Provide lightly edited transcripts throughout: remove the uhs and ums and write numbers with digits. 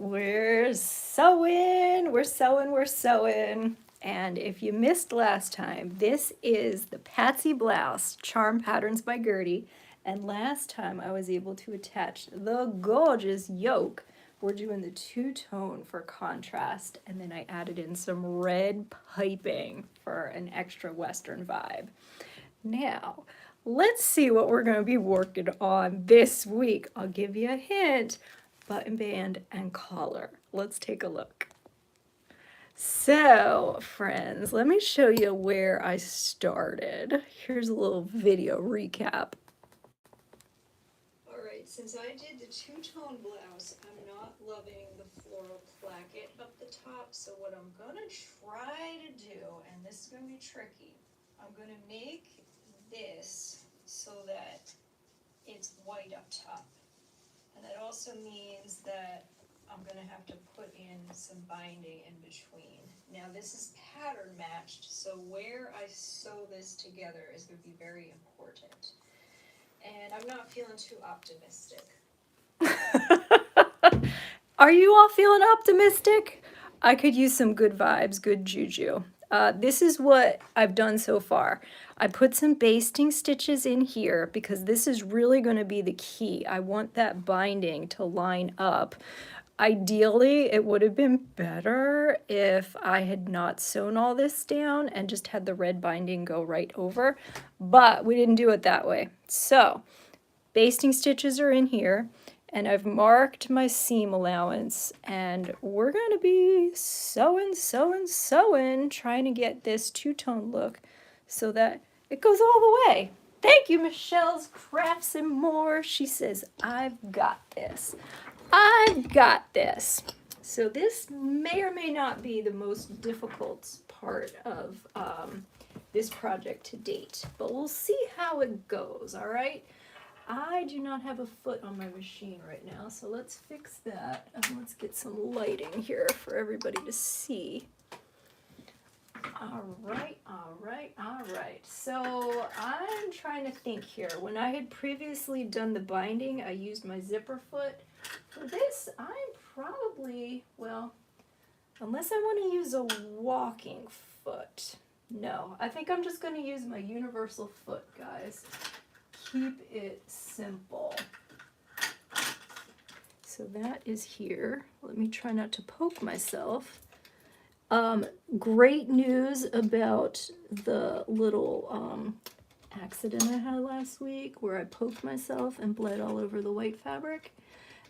We're sewing, we're sewing, we're sewing. And if you missed last time, this is the Patsy Blouse, Charm Patterns by Gertie. And last time I was able to attach the gorgeous yoke. We're doing the two-tone for contrast, and then I added in some red piping for an extra Western vibe. Now, let's see what we're going to be working on this week. I'll give you a hint. Button band and collar. Let's take a look. So, friends, let me show you where I started. Here's a little video recap. All right, since I did the two-tone blouse, I'm not loving the floral placket up the top, so what I'm gonna try to do, and this is gonna be tricky, I'm gonna make this so that it's white up top. And that also means that I'm going to have to put in some binding in between. Now this is pattern matched, so where I sew this together is going to be very important. And I'm not feeling too optimistic. Are you all feeling optimistic? I could use some good vibes, good juju. This is what I've done so far. I put some basting stitches in here because this is really going to be the key. I want that binding to line up. Ideally, it would have been better if I had not sewn all this down and just had the red binding go right over, but we didn't do it that way. So, basting stitches are in here. And I've marked my seam allowance, and we're going to be sewing, sewing, sewing, trying to get this two-tone look so that it goes all the way. Thank you, Michelle's Crafts and More. She says, I've got this. I've got this. So this may or may not be the most difficult part of this project to date, but we'll see how it goes, all right? I do not have a foot on my machine right now, so let's fix that and let's get some lighting here for everybody to see. All right, all right, all right. So I'm trying to think here. When I had previously done the binding, I used my zipper foot. For this, I'm probably, well, unless I want to use a walking foot. No, I think I'm just going to use my universal foot, guys. Keep it simple. So that is here. Let me try not to poke myself. Great news about the little accident I had last week where I poked myself and bled all over the white fabric.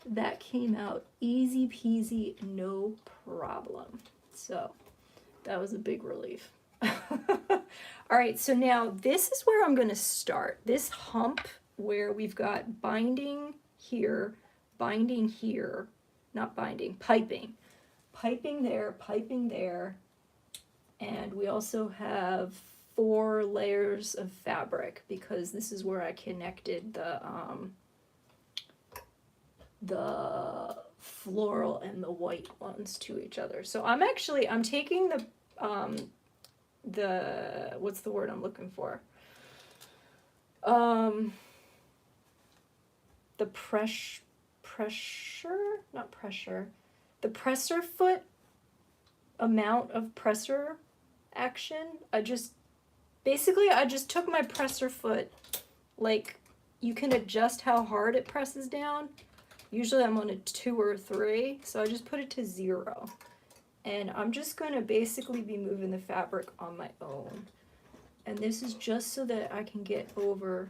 That came out easy peasy, no problem. So that was a big relief. All right, so now this is where I'm going to start. This hump where we've got binding here, not binding, piping. Piping there, and we also have 4 layers of fabric because this is where I connected the floral and the white ones to each other. So I'm taking the what's the word I'm looking for? The the presser foot amount of presser action. I just took my presser foot, like you can adjust how hard it presses down. Usually I'm on a 2 or 3, so I just put it to 0. And I'm just going to basically be moving the fabric on my own. And this is just so that I can get over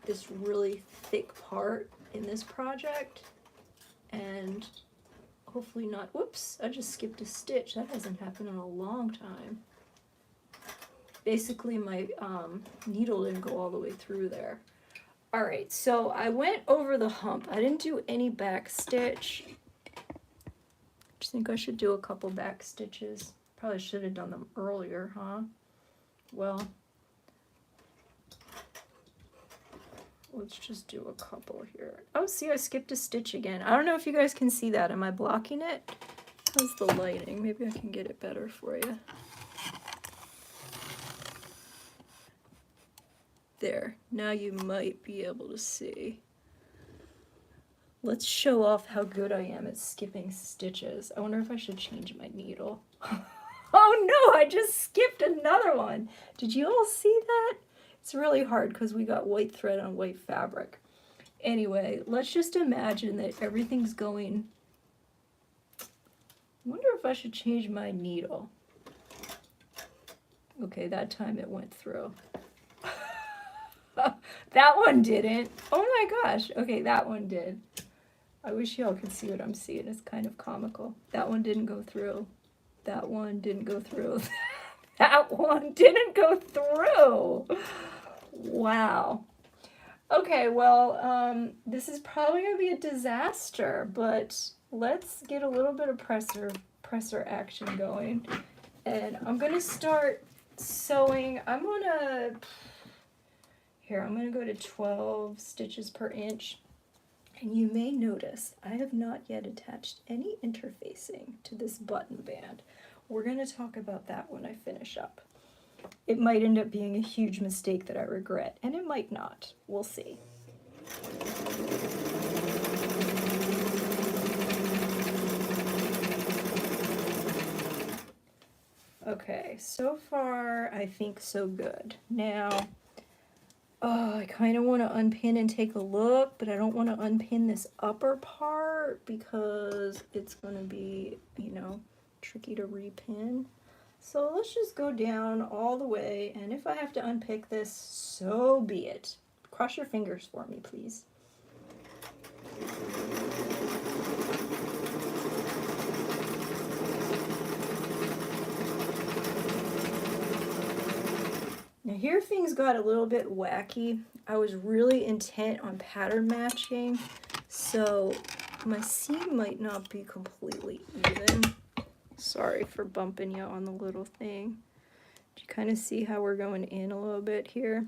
this really thick part in this project. And hopefully not, whoops, I just skipped a stitch. That hasn't happened in a long time. Basically my needle didn't go all the way through there. All right, so I went over the hump. I didn't do any back stitch. I think I should do a couple back stitches. Probably should have done them earlier, huh? Well, let's just do a couple here. Oh, see, I skipped a stitch again. I don't know if you guys can see that. Am I blocking it? How's the lighting? Maybe I can get it better for you. There. Now you might be able to see. Let's show off how good I am at skipping stitches. I wonder if I should change my needle. Oh no, I just skipped another one. Did you all see that? It's really hard because we got white thread on white fabric. Anyway, let's just imagine that everything's going. I wonder if I should change my needle. Okay, that time it went through. That one didn't. Oh my gosh. Okay, that one did. I wish y'all could see what I'm seeing. It's kind of comical. That one didn't go through. That one didn't go through. That one didn't go through. Wow. Okay, well, this is probably going to be a disaster, but let's get a little bit of presser action going. And I'm going to start sewing. I'm going to go to 12 stitches per inch. And you may notice I have not yet attached any interfacing to this button band. We're going to talk about that when I finish up. It might end up being a huge mistake that I regret, and it might not. We'll see. Okay, so far I think so good. Now, oh, I kind of want to unpin and take a look, but I don't want to unpin this upper part because it's going to be, you know, tricky to repin. So let's just go down all the way, and if I have to unpick this, so be it. Cross your fingers for me, please. Now here things got a little bit wacky. I was really intent on pattern matching, so my seam might not be completely even. Sorry for bumping you on the little thing. Do you kind of see how we're going in a little bit here?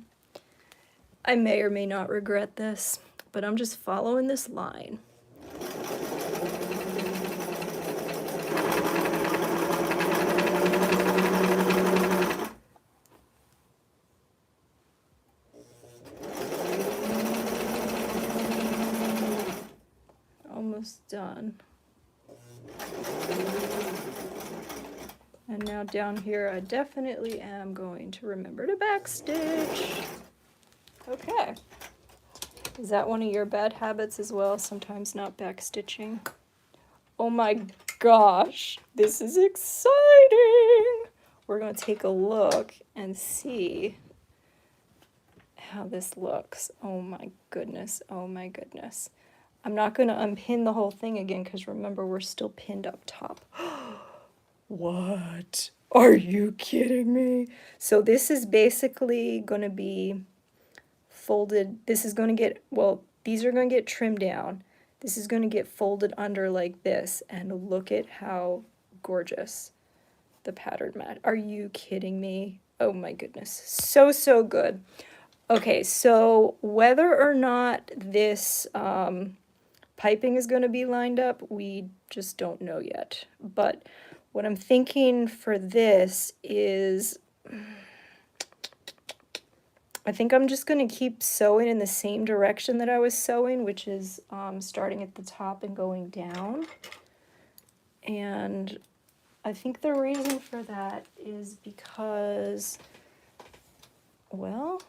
I may or may not regret this, but I'm just following this line. Almost done. And now down here, I definitely am going to remember to backstitch. Okay. Is that one of your bad habits as well? Sometimes not backstitching? Oh my gosh, this is exciting! We're going to take a look and see how this looks. Oh my goodness, oh my goodness. I'm not going to unpin the whole thing again because remember, we're still pinned up top. What? Are you kidding me? So this is basically going to be folded. This is going to get, well, these are going to get trimmed down. This is going to get folded under like this. And look at how gorgeous the pattern mat. Are you kidding me? Oh my goodness. So, so good. Okay, so whether or not this piping is going to be lined up, we just don't know yet. But what I'm thinking for this is, I think I'm just going to keep sewing in the same direction that I was sewing, which is starting at the top and going down. And I think the reason for that is because, well,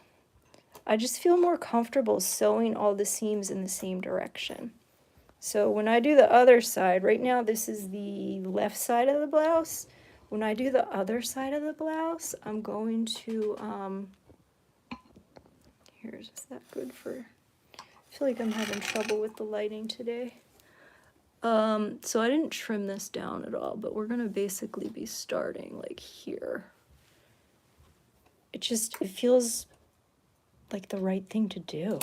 I just feel more comfortable sewing all the seams in the same direction. So when I do the other side, right now this is the left side of the blouse. When I do the other side of the blouse, I'm going to, is that good for, I feel like I'm having trouble with the lighting today. So I didn't trim this down at all, but we're going to basically be starting like here. It feels like the right thing to do.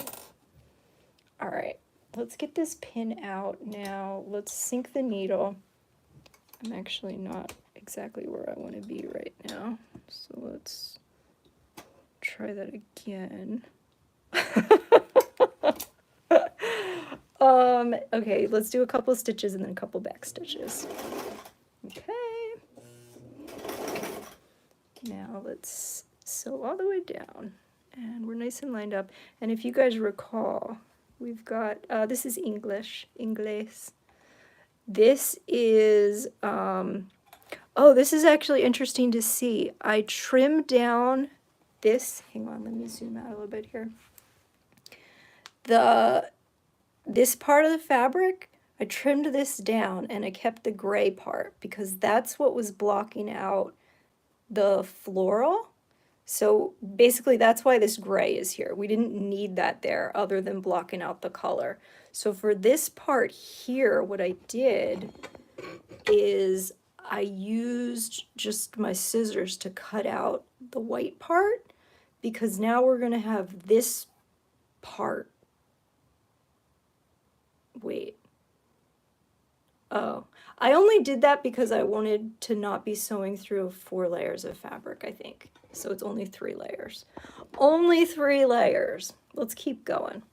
All right. Let's get this pin out now. Let's sink the needle. I'm actually not exactly where I want to be right now. So let's try that again. Okay, let's do a couple stitches and then a couple back stitches. Okay. Now let's sew all the way down. And we're nice and lined up. And if you guys recall, We've got, this is English, Inglés. This is, oh, this is actually interesting to see. I trimmed down this, hang on, let me zoom out a little bit here. This part of the fabric, I trimmed this down and I kept the gray part because that's what was blocking out the floral. So basically that's why this gray is here. We didn't need that there other than blocking out the color. So for this part here, what I did is I used just my scissors to cut out the white part because now we're going to have this part. Wait. Oh, I only did that because I wanted to not be sewing through 4 layers of fabric, I think. So it's only 3 layers. Only 3 layers. Let's keep going.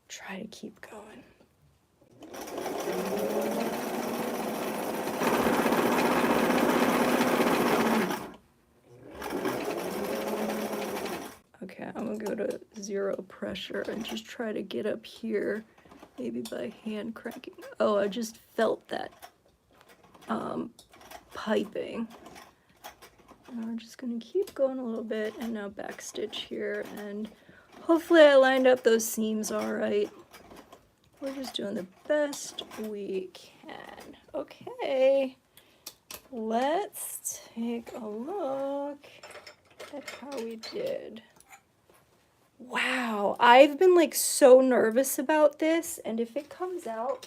Try to keep going. Okay, I'm gonna go to 0 pressure and just try to get up here, maybe by hand cranking. Oh, I just felt that piping. And we're just gonna keep going a little bit and now backstitch here, and hopefully I lined up those seams all right. We're just doing the best we can. Okay, let's take a look at how we did. Wow, I've been like so nervous about this, and if it comes out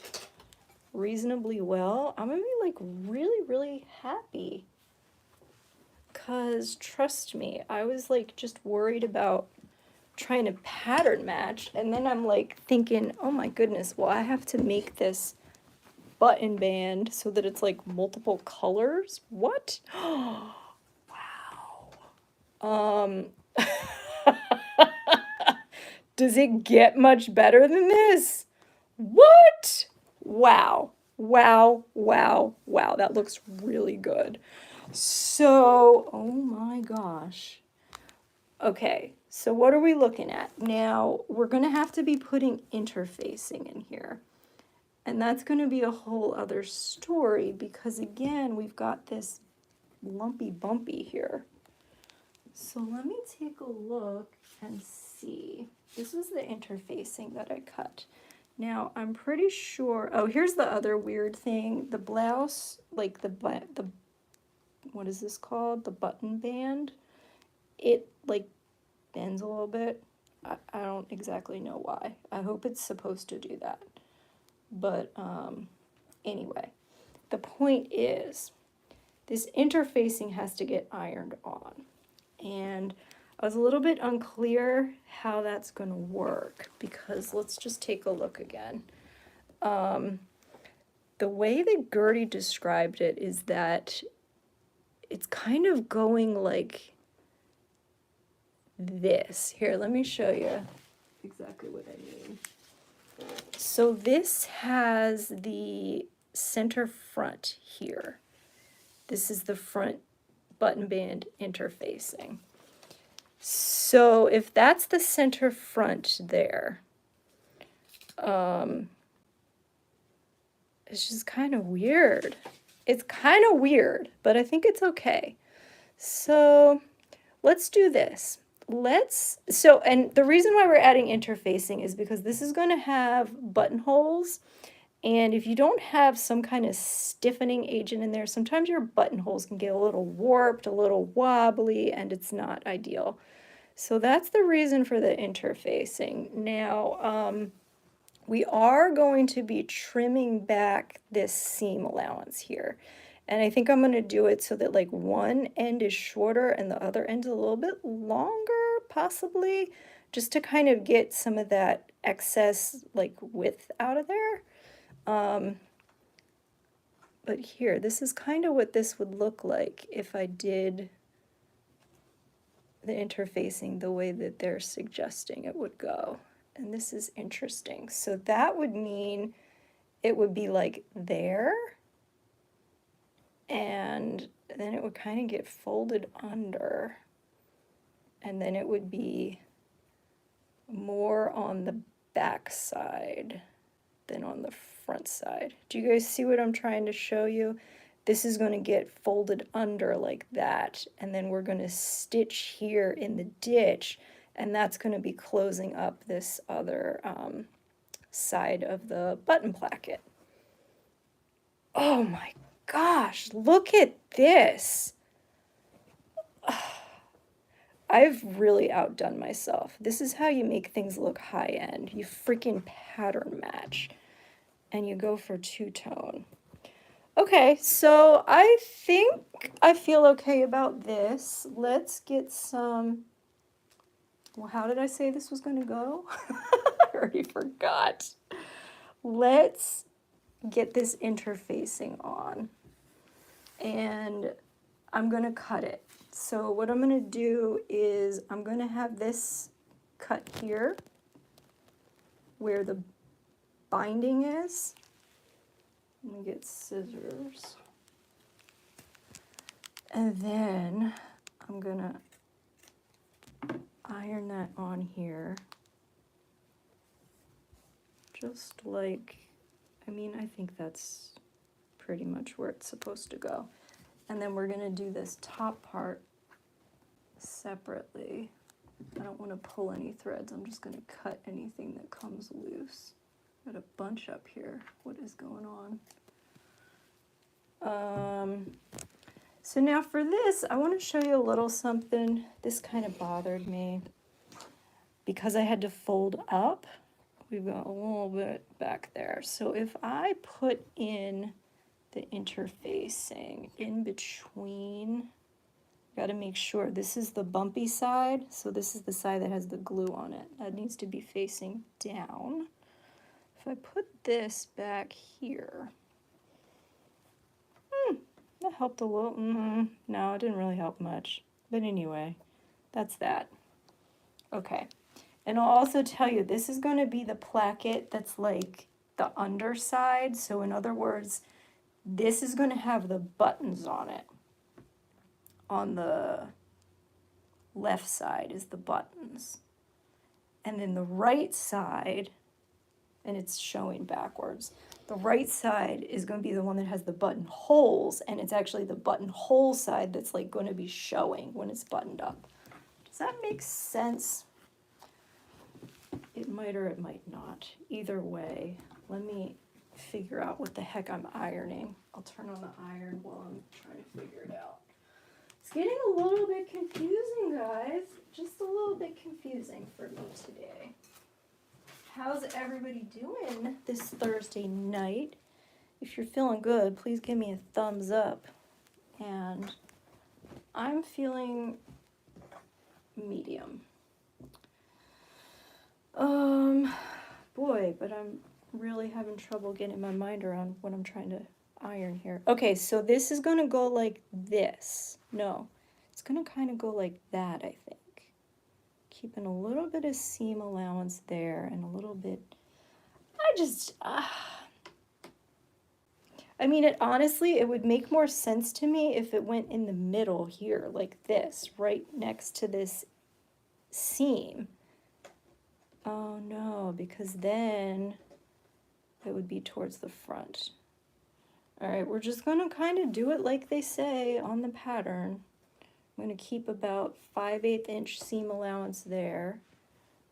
reasonably well, I'm gonna be like really, really happy. Cause trust me, I was like just worried about trying to pattern match, and then I'm like thinking, oh my goodness, well I have to make this button band so that it's like multiple colors. What? Wow. Does it get much better than this? What? Wow. Wow, wow, wow. That looks really good. So, oh my gosh. Okay, so what are we looking at? Now, we're going to have to be putting interfacing in here. And that's going to be a whole other story because, again, we've got this lumpy bumpy here. So let me take a look and see. This was the interfacing that I cut. Now, I'm pretty sure, oh, here's the other weird thing. The blouse, like the what is this called? The button band. It like bends a little bit. I don't exactly know why. I hope it's supposed to do that. But anyway, the point is this interfacing has to get ironed on. And I was a little bit unclear how that's going to work because let's just take a look again. The way that Gertie described it is that it's kind of going like this. Here, let me show you exactly what I mean. So this has the center front here. This is the front button band interfacing. So if that's the center front there, it's just kind of weird. It's kind of weird, but I think it's okay. So let's do this. And the reason why we're adding interfacing is because this is going to have buttonholes. And if you don't have some kind of stiffening agent in there, sometimes your buttonholes can get a little warped, a little wobbly, and it's not ideal. So that's the reason for the interfacing. Now, we are going to be trimming back this seam allowance here. And I think I'm going to do it so that like one end is shorter and the other end is a little bit longer, possibly, just to kind of get some of that excess like width out of there. But here, this is kind of what this would look like if I did the interfacing the way that they're suggesting it would go. And this is interesting. So that would mean it would be like there, and then it would kind of get folded under. and then it would be more on the back side than on the front side. Do you guys see what I'm trying to show you? This is going to get folded under like that, and then we're going to stitch here in the ditch, and that's going to be closing up this other side of the button placket. Oh my gosh, look at this. I've really outdone myself. This is how you make things look high-end. You freaking pattern match, and you go for two-tone. Okay, so I think I feel okay about this. Let's get some, well, how did I say this was going to go? I already forgot. Let's get this interfacing on, and I'm going to cut it. So what I'm going to do is I'm going to have this cut here where the binding is. Let me get scissors. And then I'm going to iron that on here. Just like, I mean, I think that's pretty much where it's supposed to go. And then we're going to do this top part separately. I don't want to pull any threads. I'm just going to cut anything that comes loose. Got a bunch up here. What is going on? So now for this, I want to show you a little something. This kind of bothered me because I had to fold up. We've got a little bit back there. So if I put in the interfacing in between, got to make sure this is the bumpy side. So this is the side that has the glue on it. That needs to be facing down. If I put this back here, that helped a little. No, it didn't really help much. But anyway, that's that. Okay. And I'll also tell you, this is going to be the placket that's like the underside. So in other words, this is going to have the buttons on it. On the left side is the buttons. And then the right side, and it's showing backwards, the right side is going to be the one that has the buttonholes, and it's actually the buttonhole side that's like going to be showing when it's buttoned up. Does that make sense? It might or it might not. Either way, let me figure out what the heck I'm ironing. I'll turn on the iron while I'm trying to figure it out. It's getting a little bit confusing, guys. Just a little bit confusing for me today. How's everybody doing this Thursday night? If you're feeling good, please give me a thumbs up. And I'm feeling medium. Boy, but I'm really having trouble getting my mind around what I'm trying to iron here. Okay, so this is going to go like this. No, it's going to kind of go like that, I think. Keeping a little bit of seam allowance there and a little bit, I mean, honestly, it would make more sense to me if it went in the middle here, like this, right next to this seam. Oh no, because then it would be towards the front. All right, we're just going to kind of do it like they say on the pattern. I'm going to keep about 5/8 inch seam allowance there.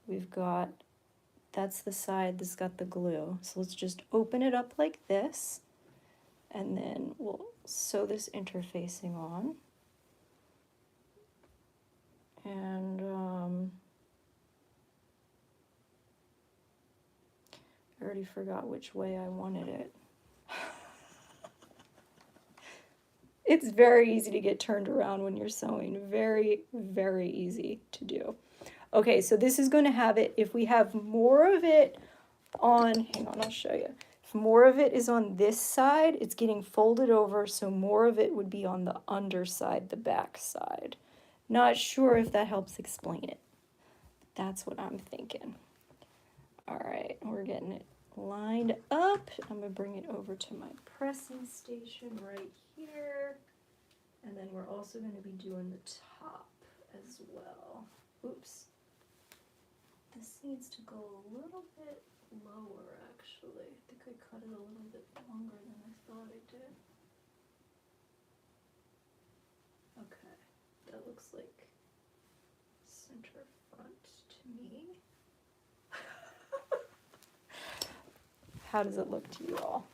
We've got, that's the side that's got the glue. So let's just open it up like this, and then we'll sew this interfacing on. And I already forgot which way I wanted it. It's very easy to get turned around when you're sewing. Very, very easy to do. Okay, so this is going to have it, if we have more of it on, hang on, I'll show you. If more of it is on this side, it's getting folded over, so more of it would be on the underside, the back side. Not sure if that helps explain it. That's what I'm thinking. All right, we're getting it lined up. I'm going to bring it over to my pressing station right here. And then we're also going to be doing the top as well. Oops. This needs to go a little bit lower, actually. I think I cut it a little bit longer than I thought I did. Okay, that looks like center front to me. How does it look to you all?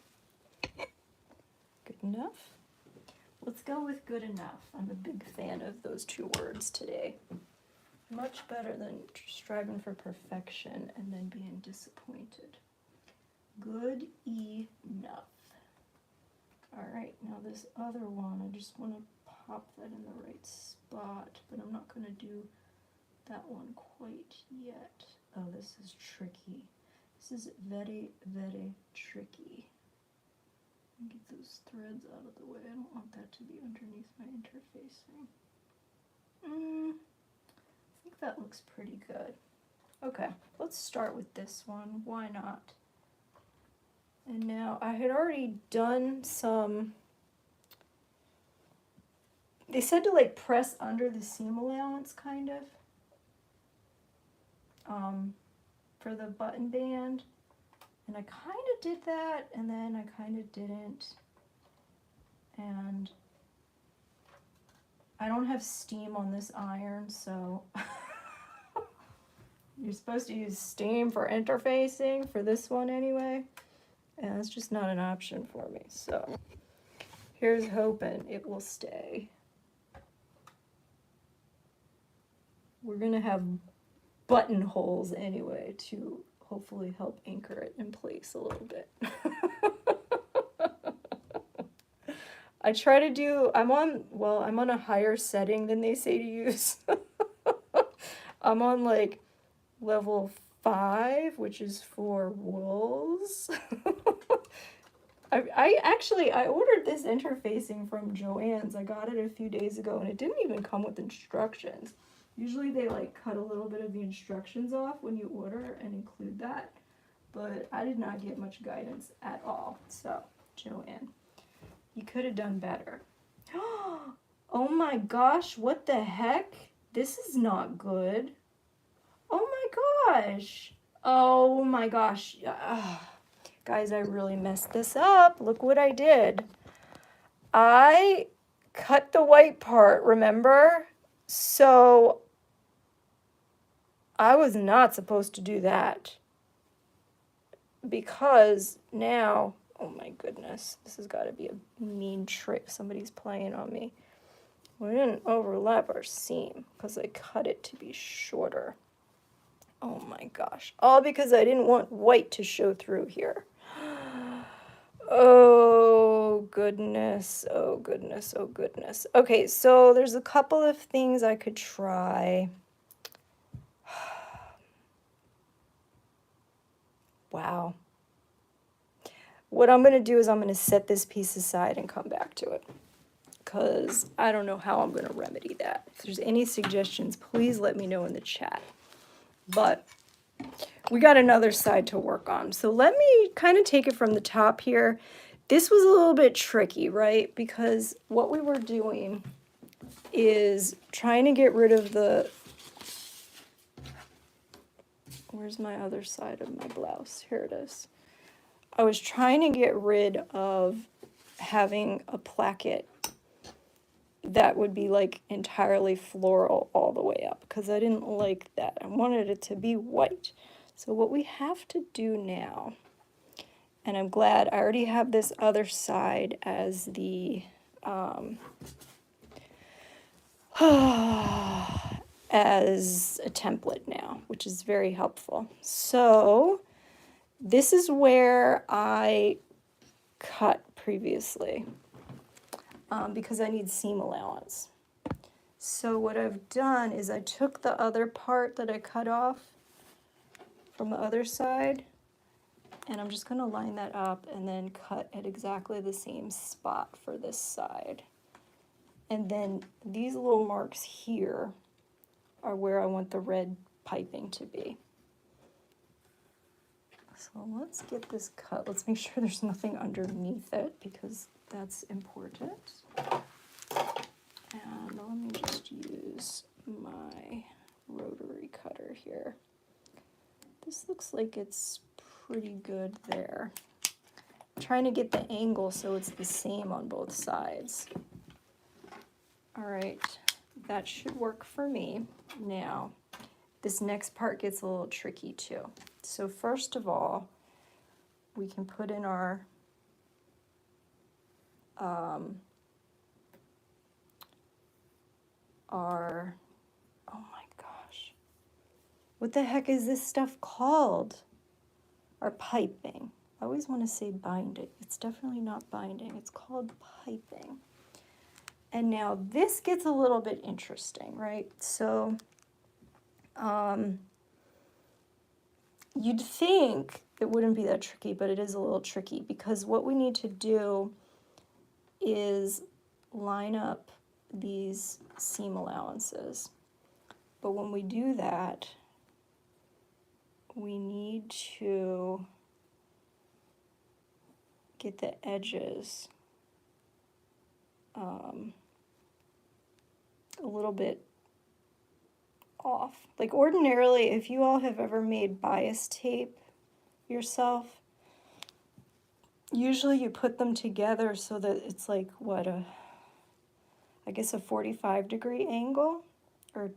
Good enough? Let's go with good enough. I'm a big fan of those two words today. Much better than striving for perfection and then being disappointed. Good enough. All right, now this other one, I just want to pop that in the right spot, but I'm not going to do that one quite yet. Oh, this is tricky. This is very, very tricky. Get those threads out of the way. I don't want that to be underneath my interfacing. I think that looks pretty good. Okay, let's start with this one. Why not? And now I had already done some, they said to like press under the seam allowance kind of for the button band. And I kind of did that, and then I kind of didn't. And I don't have steam on this iron, so you're supposed to use steam for interfacing for this one anyway. And that's just not an option for me. So here's hoping it will stay. We're going to have buttonholes anyway to hopefully help anchor it in place a little bit. I try to do, I'm on a higher setting than they say to use. I'm on like level 5, which is for wools. I ordered this interfacing from Joann's. I got it a few days ago and it didn't even come with instructions. Usually they like cut a little bit of the instructions off when you order and include that, but I did not get much guidance at all. So, Joann, you could have done better. Oh my gosh, what the heck? This is not good. Oh my gosh. Oh my gosh. Guys, I really messed this up. Look what I did. I cut the white part, remember? So I was not supposed to do that because now, oh my goodness, this has got to be a mean trick. Somebody's playing on me. We didn't overlap our seam because I cut it to be shorter. Oh my gosh. All because I didn't want white to show through here. Oh goodness, oh goodness, oh goodness. Okay, so there's a couple of things I could try. Wow. What I'm going to do is I'm going to set this piece aside and come back to it, because I don't know how I'm going to remedy that. If there's any suggestions, please let me know in the chat. But we got another side to work on. So let me kind of take it from the top here. This was a little bit tricky, right? Because what we were doing is trying to get rid of the... Where's my other side of my blouse? Here it is. I was trying to get rid of having a placket that would be like entirely floral all the way up, because I didn't like that. I wanted it to be white. So what we have to do now, and I'm glad I already have this other side as the as a template now, which is very helpful. So this is where I cut previously because I need seam allowance. So what I've done is I took the other part that I cut off from the other side, and I'm just going to line that up and then cut at exactly the same spot for this side. And then these little marks here are where I want the red piping to be. So let's get this cut. Let's make sure there's nothing underneath it, because that's important. And let me just use my rotary cutter here. This looks like it's pretty good there. I'm trying to get the angle so it's the same on both sides. All right, that should work for me. Now, this next part gets a little tricky too. So first of all, we can put in our oh my gosh, what the heck is this stuff called? Our piping. I always want to say binding. It's definitely not binding. It's called piping. And now this gets a little bit interesting, right? So you'd think it wouldn't be that tricky, but it is a little tricky because what we need to do is line up these seam allowances. But when we do that, we need to get the edges a little bit off. Like ordinarily, if you all have ever made bias tape yourself, usually you put them together so that it's like what, I guess a 45-degree angle or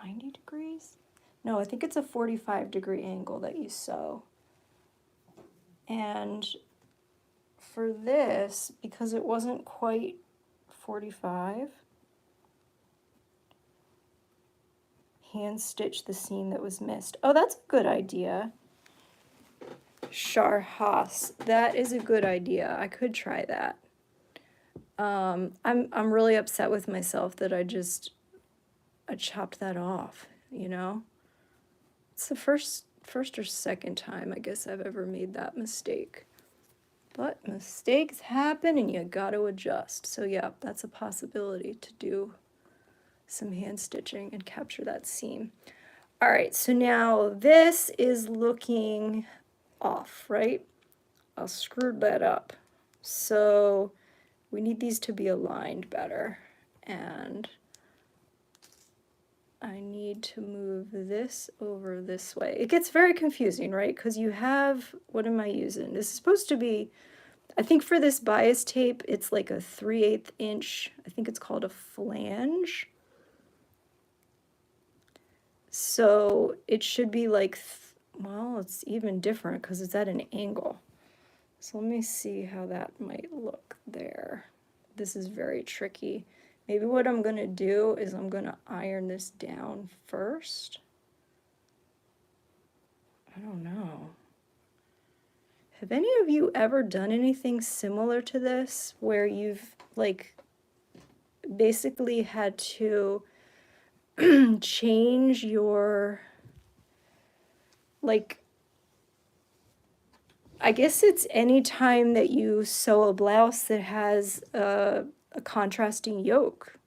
90 degrees? No, I think it's a 45-degree angle that you sew. And for this, because it wasn't quite 45, hand stitch the seam that was missed. Oh, that's a good idea. Haas, that is a good idea. I could try that. I'm really upset with myself that I chopped that off, you know? It's the first or second time I guess I've ever made that mistake. But mistakes happen and you got to adjust. So yeah, that's a possibility to do some hand stitching and capture that seam. All right, so now this is looking off, right? I'll screw that up. So we need these to be aligned better. And I need to move this over this way. It gets very confusing, right? Because you have, what am I using? This is supposed to be, I think for this bias tape, it's like a 3/8 inch, I think it's called a flange. So it should be like, well, it's even different because it's at an angle. So let me see how that might look there. This is very tricky. Maybe what I'm going to do is I'm going to iron this down first. I don't know. Have any of you ever done anything similar to this where you've like basically had to change your, like, I guess it's any time that you sew a blouse that has a contrasting yoke.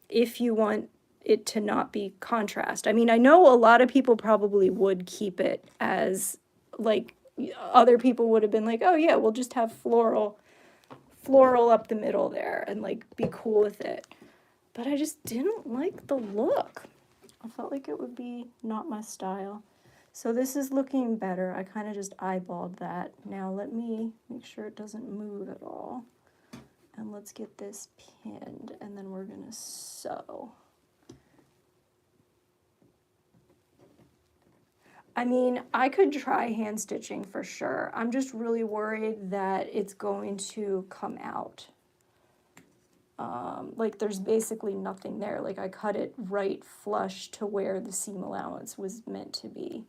If you want it to not be contrast. I mean, I know a lot of people probably would keep it as, like, other people would have been like, oh yeah, we'll just have floral up the middle there and like be cool with it. But I just didn't like the look. I felt like it would be not my style. So this is looking better. I kind of just eyeballed that. Now let me make sure it doesn't move at all. And let's get this pinned, and then we're gonna sew. I mean, I could try hand stitching for sure. I'm just really worried that it's going to come out. Like there's basically nothing there. Like I cut it right flush to where the seam allowance was meant to be.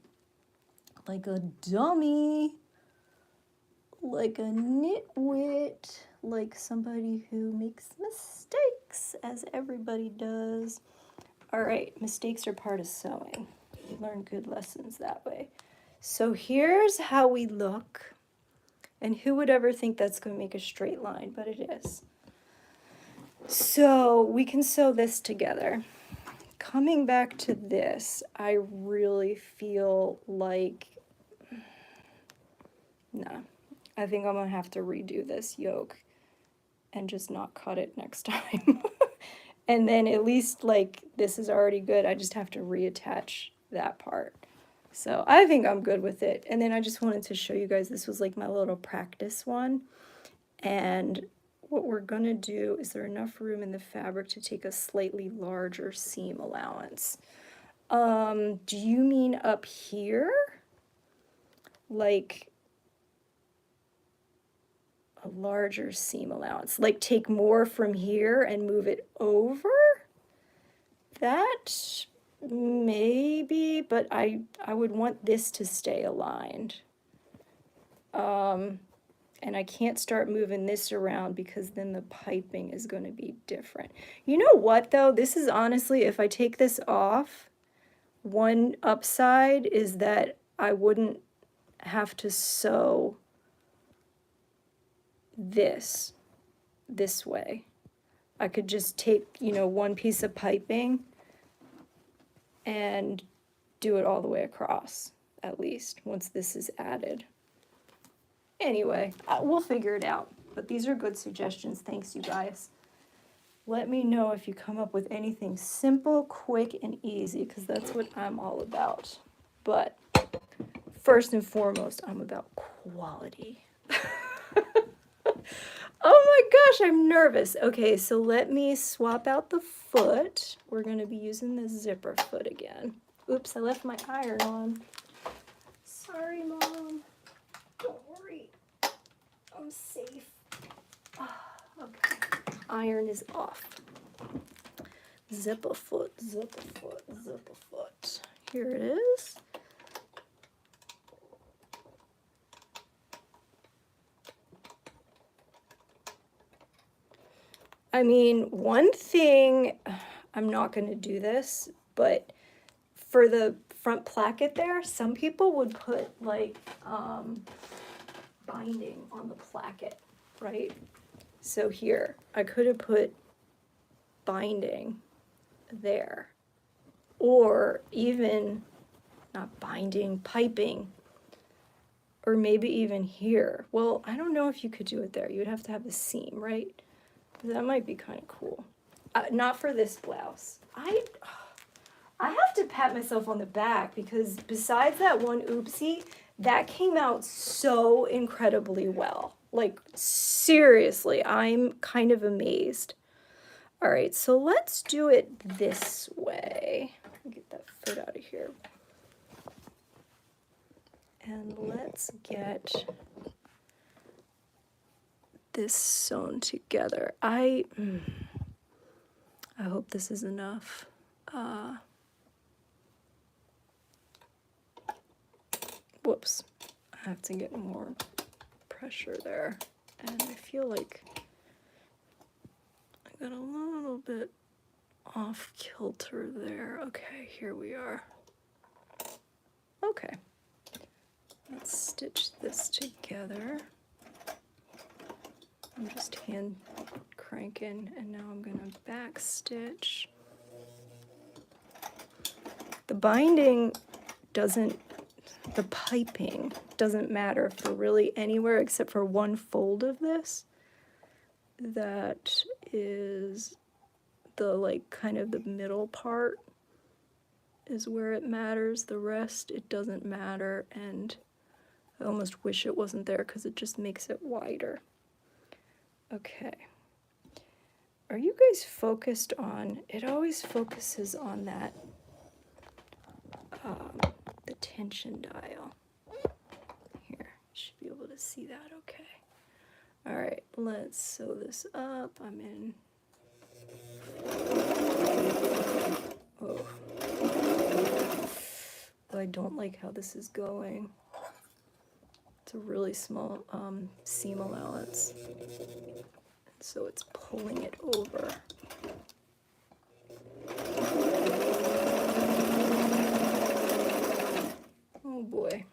Like a dummy. Like a nitwit. Like somebody who makes mistakes, as everybody does. All right, mistakes are part of sewing. Learn good lessons that way. So here's how we look. And who would ever think that's going to make a straight line, but it is. So we can sew this together. Coming back to this, I really feel like, nah, I think I'm going to have to redo this yoke. and just not cut it next time. And then at least like this is already good. I just have to reattach that part. So I think I'm good with it. And then I just wanted to show you guys, this was like my little practice one. And what we're gonna do, is there enough room in the fabric to take a slightly larger seam allowance? Do you mean up here? Like a larger seam allowance, like take more from here and move it over? That maybe, but I would want this to stay aligned. And I can't start moving this around because then the piping is going to be different. You know what though? This is honestly, if I take this off, one upside is that I wouldn't have to sew this way. I could just take, you know, one piece of piping and do it all the way across, at least, once this is added. Anyway, we'll figure it out. But these are good suggestions. Thanks, you guys. Let me know if you come up with anything simple, quick, and easy, because that's what I'm all about. But first and foremost, I'm about quality. Oh my gosh, I'm nervous. Okay, so let me swap out the foot. We're going to be using the zipper foot again. Oops, I left my iron on. Sorry, Mom. Don't worry. I'm safe. Okay, iron is off. Zipper foot, zipper foot, zipper foot. Here it is. I mean, one thing, I'm not going to do this, but for the front placket there, some people would put like binding on the placket, right? So here, I could have put binding there, or even, not binding, piping, or maybe even here. Well, I don't know if you could do it there. You would have to have a seam, right? That might be kind of cool. Not for this blouse. I have to pat myself on the back because besides that one oopsie, that came out so incredibly well. Like, seriously, I'm kind of amazed. All right, so let's do it this way. Get that foot out of here. And let's get this sewn together. I hope this is enough. Whoops, I have to get more pressure there. And I feel like I got a little bit off kilter there. Okay, here we are. Okay, let's stitch this together. I'm just hand cranking, and now I'm gonna back stitch. The binding doesn't, the piping doesn't matter for really anywhere except for one fold of this. That is the like kind of the middle part is where it matters. The rest, it doesn't matter, and I almost wish it wasn't there because it just makes it wider. Okay. Are you guys focused on, it always focuses on that, the tension dial. Here, you should be able to see that okay. All right, let's sew this up. I'm in, oh, I don't like how this is going. It's a really small seam allowance, so it's pulling it over. Oh boy.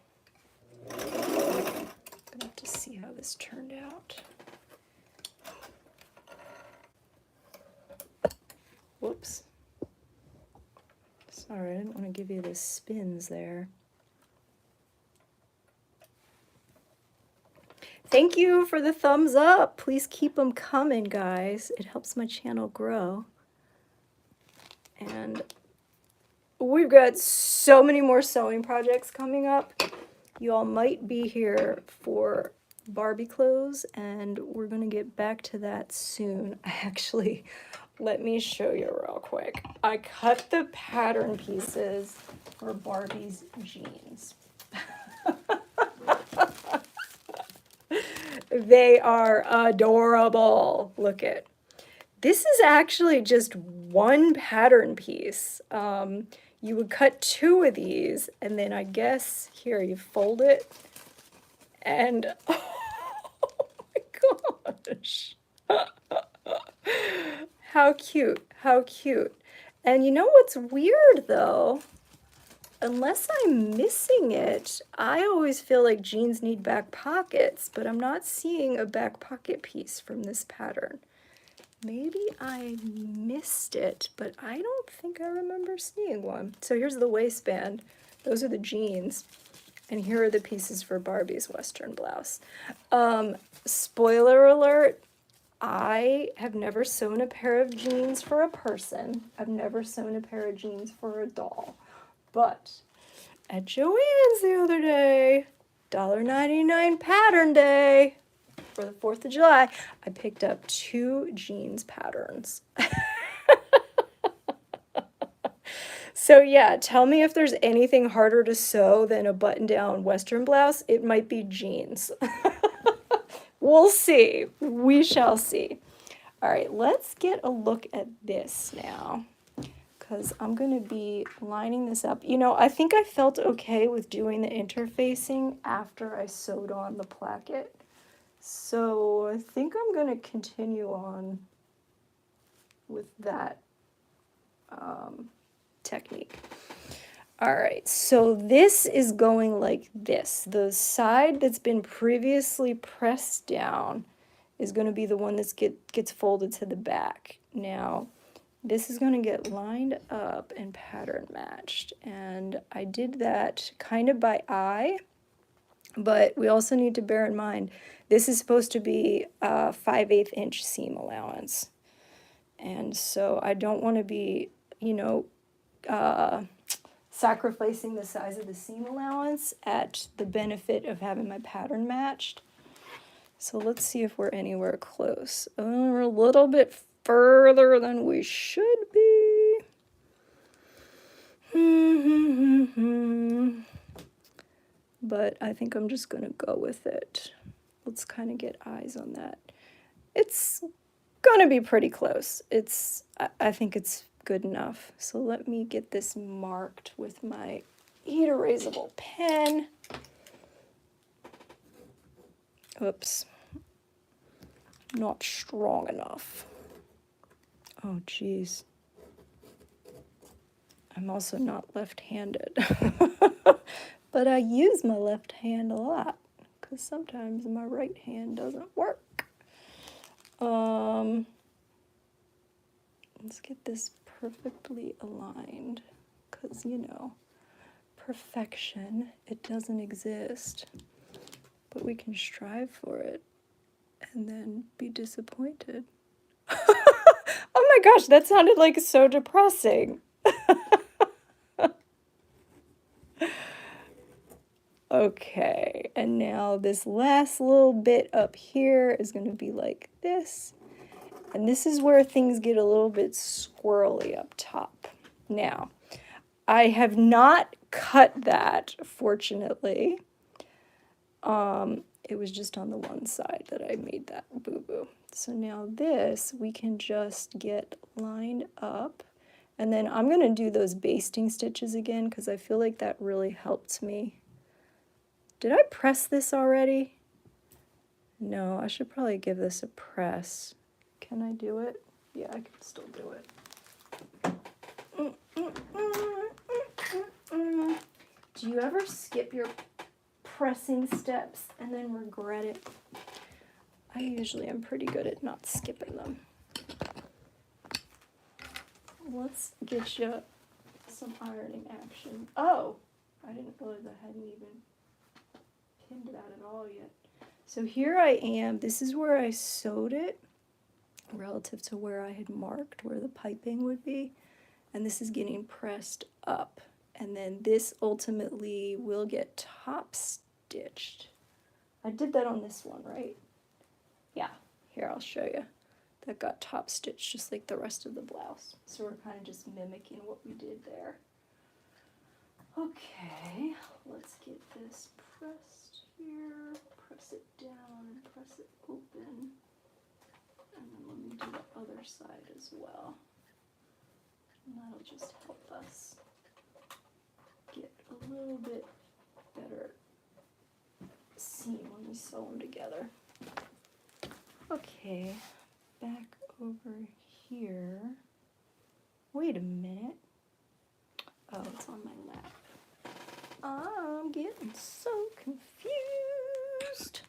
Gonna have to see how this turned out. Whoops. Sorry, I didn't want to give you the spins there. Thank you for the thumbs up. Please keep them coming, guys. It helps my channel grow. And we've got so many more sewing projects coming up. You all might be here for Barbie clothes, and we're going to get back to that soon. Actually, let me show you real quick. I cut the pattern pieces for Barbie's jeans. They are adorable. Look at. This is actually just one pattern piece. You would cut two of these, and then I guess here you fold it, and oh my gosh. How cute, how cute. And you know what's weird though? Unless I'm missing it, I always feel like jeans need back pockets, but I'm not seeing a back pocket piece from this pattern. Maybe I missed it, but I don't think I remember seeing one. So here's the waistband. Those are the jeans. And here are the pieces for Barbie's Western blouse. Spoiler alert, I have never sewn a pair of jeans for a person. I've never sewn a pair of jeans for a doll. But at Joann's the other day, $1.99 pattern day for the 4th of July, I picked up 2 jeans patterns. So yeah, tell me if there's anything harder to sew than a button-down Western blouse. It might be jeans. We'll see. We shall see. All right, let's get a look at this now, because I'm going to be lining this up. You know, I think I felt okay with doing the interfacing after I sewed on the placket. So I think I'm going to continue on with that technique. All right, so this is going like this. The side that's been previously pressed down is going to be the one that gets folded to the back. Now, this is going to get lined up and pattern matched. And I did that kind of by eye, but we also need to bear in mind, this is supposed to be a 5/8 inch seam allowance. And so I don't want to be, you know, sacrificing the size of the seam allowance at the benefit of having my pattern matched. So let's see if we're anywhere close. We're a little bit further than we should be. But I think I'm just going to go with it. Let's kind of get eyes on that. It's going to be pretty close. I think it's good enough. So let me get this marked with my heat erasable pen. Oops. Not strong enough. Oh, geez. I'm also not left-handed. But I use my left hand a lot, because sometimes my right hand doesn't work. Let's get this perfectly aligned, because, you know, perfection, it doesn't exist, but we can strive for it and then be disappointed. Oh my gosh, that sounded like so depressing. Okay, and now this last little bit up here is going to be like this. And this is where things get a little bit squirrely up top. Now, I have not cut that, fortunately. It was just on the one side that I made that boo-boo. So now this, we can just get lined up. And then I'm going to do those basting stitches again, because I feel like that really helped me. Did I press this already? No, I should probably give this a press. Can I do it? Yeah, I can still do it. Do you ever skip your pressing steps and then regret it? I usually am pretty good at not skipping them. Let's get you some ironing action. Oh, I didn't realize I hadn't even pinned that at all yet. So here I am. This is where I sewed it relative to where I had marked where the piping would be. And this is getting pressed up. And then this ultimately will get top stitched. I did that on this one, right? Yeah, here I'll show you. That got top stitched just like the rest of the blouse. So we're kind of just mimicking what we did there. Okay, let's get this pressed here. Press it down and press it open. And then let me do the other side as well. And that'll just help us get a little bit better seam when we sew them together. Okay, back over here. Wait a minute. Oh, it's on my lap. I'm getting so confused.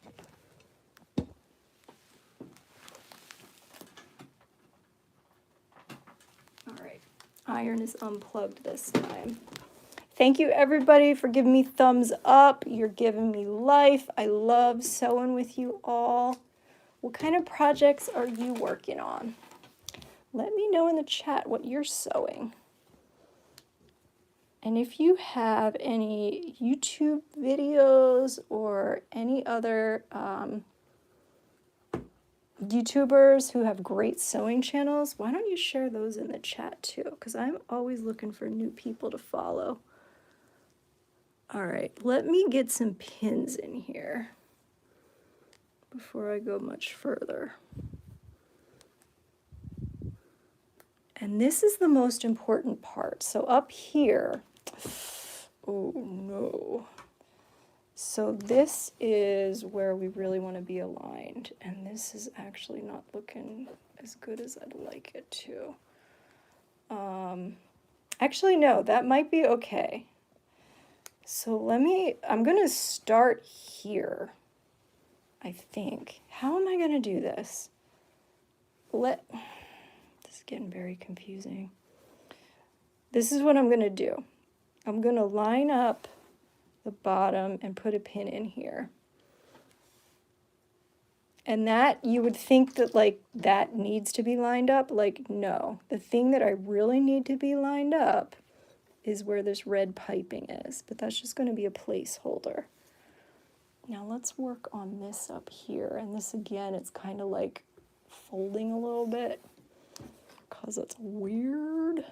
All right, iron is unplugged this time. Thank you everybody for giving me thumbs up. You're giving me life. I love sewing with you all. What kind of projects are you working on? Let me know in the chat what you're sewing. And if you have any YouTube videos or any other YouTubers who have great sewing channels, why don't you share those in the chat too? Because I'm always looking for new people to follow. All right, let me get some pins in here before I go much further. And this is the most important part. So up here, oh no. So this is where we really want to be aligned. And this is actually not looking as good as I'd like it to. Actually, no, that might be okay. So I'm going to start here, I think. How am I going to do this? This is getting very confusing. This is what I'm going to do. I'm going to line up the bottom and put a pin in here. And that, you would think that like that needs to be lined up. Like, no. The thing that I really need to be lined up is where this red piping is, but that's just going to be a placeholder. Now let's work on this up here. And this again, it's kind of like folding a little bit because it's weird.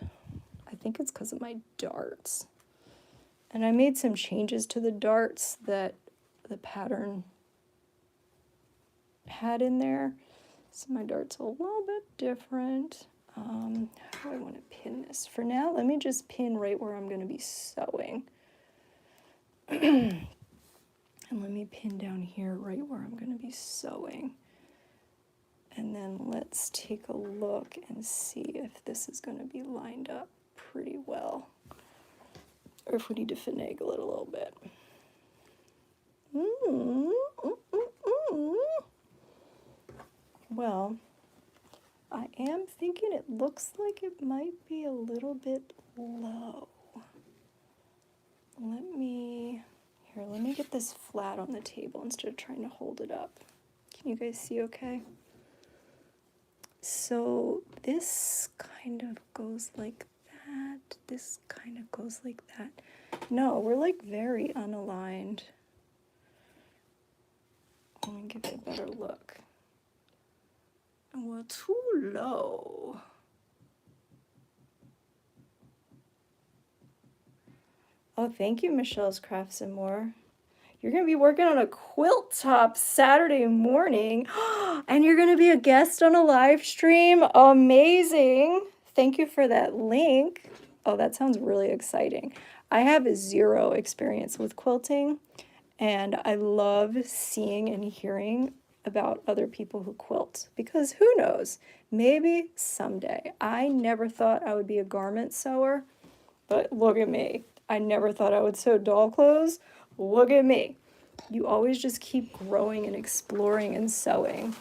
I think it's because of my darts. And I made some changes to the darts that the pattern had in there. So my darts are a little bit different. How do I want to pin this? For now, let me just pin right where I'm going to be sewing. And let me pin down here right where I'm going to be sewing. And then let's take a look and see if this is going to be lined up pretty well. Or if we need to finagle it a little bit. Well, I am thinking it looks like it might be a little bit low. Let me get this flat on the table instead of trying to hold it up. Can you guys see okay? So this kind of goes like that. This kind of goes like that. No, we're like very unaligned. Let me give it a better look. And we're too low. Oh, thank you, Michelle's Crafts and More. You're going to be working on a quilt top Saturday morning, and you're going to be a guest on a live stream. Amazing. Thank you for that link. Oh, that sounds really exciting. I have zero experience with quilting, and I love seeing and hearing about other people who quilt, because who knows, maybe someday. I never thought I would be a garment sewer, but look at me. I never thought I would sew doll clothes. Look at me. You always just keep growing and exploring and sewing,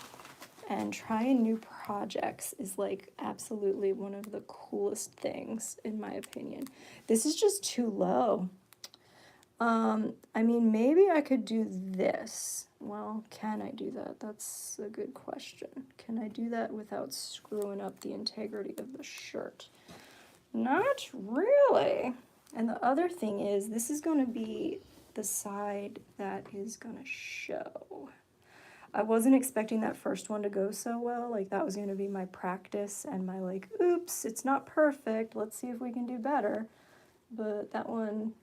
and trying new projects is like absolutely one of the coolest things in my opinion. This is just too low. I mean, maybe I could do this. Well, can I do that? That's a good question. Can I do that without screwing up the integrity of the shirt? Not really. And the other thing is, this is going to be the side that is going to show. I wasn't expecting that first one to go so well. Like, that was going to be my practice and my, like, oops, it's not perfect. Let's see if we can do better. But that one,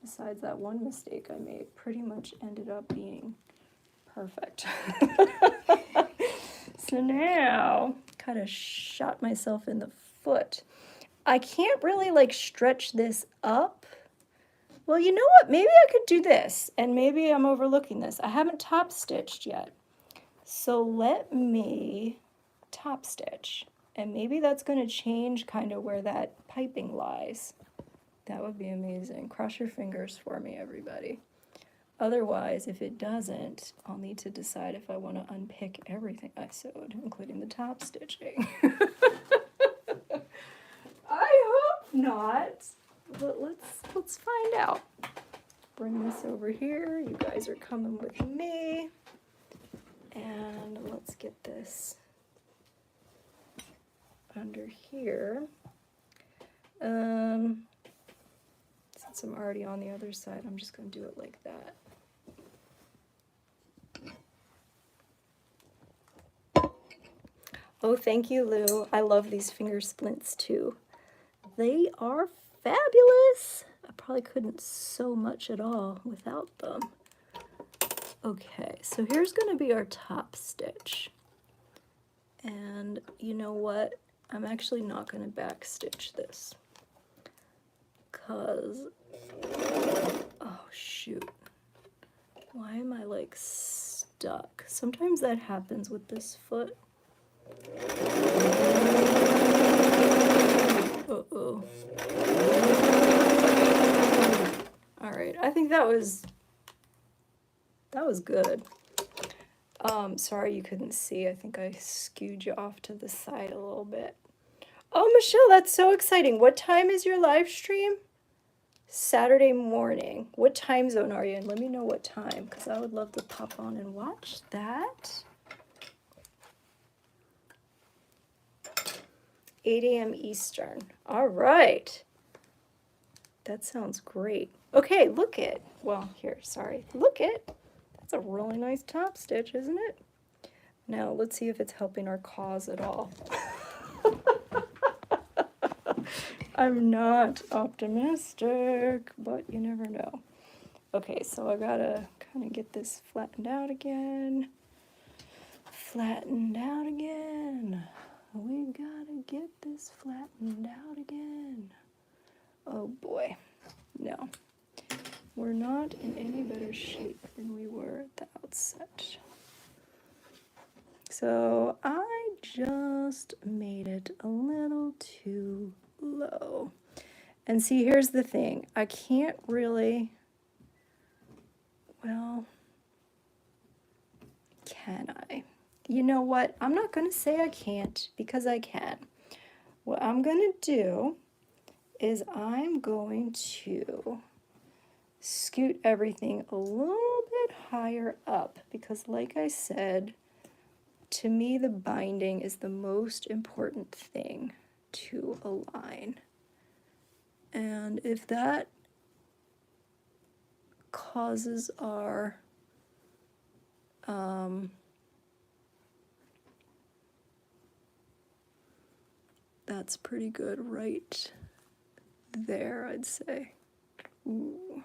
besides that one mistake I made, pretty much ended up being perfect. So now, kind of shot myself in the foot. I can't really, like, stretch this up. Well, you know what? Maybe I could do this, and maybe I'm overlooking this. I haven't top stitched yet. So let me top stitch, and maybe that's going to change kind of where that piping lies. That would be amazing. Cross your fingers for me, everybody. Otherwise, if it doesn't, I'll need to decide if I want to unpick everything I sewed, including the top stitching. I hope not, but let's find out. Bring this over here. You guys are coming with me. And let's get this under here. Since I'm already on the other side, I'm just going to do it like that. Oh, thank you, Lou. I love these finger splints too. They are fabulous. I probably couldn't sew much at all without them. Okay, so here's going to be our top stitch. And you know what? I'm actually not going to back stitch this. Because, oh shoot. Why am I like stuck? Sometimes that happens with this foot. Uh-oh. All right, I think that was good. Sorry you couldn't see. I think I skewed you off to the side a little bit. Oh, Michelle, that's so exciting. What time is your live stream? Saturday morning. What time zone are you in? Let me know what time, because I would love to pop on and watch that. 8 a.m. Eastern. All right. That sounds great. Okay, look it. Well, here, sorry. Look it. That's a really nice top stitch, isn't it? Now, let's see if it's helping our cause at all. I'm not optimistic, but you never know. Okay, so I gotta kind of get this flattened out again. Flattened out again. We gotta get this flattened out again. Oh boy. No. We're not in any better shape than we were at the outset. So I just made it a little too low. And see, here's the thing. I can't really, well, can I? You know what? I'm not going to say I can't, because I can. What I'm going to do is I'm going to scoot everything a little bit higher up, because like I said, to me the binding is the most important thing to align. And if that causes our that's pretty good right there, I'd say. Ooh.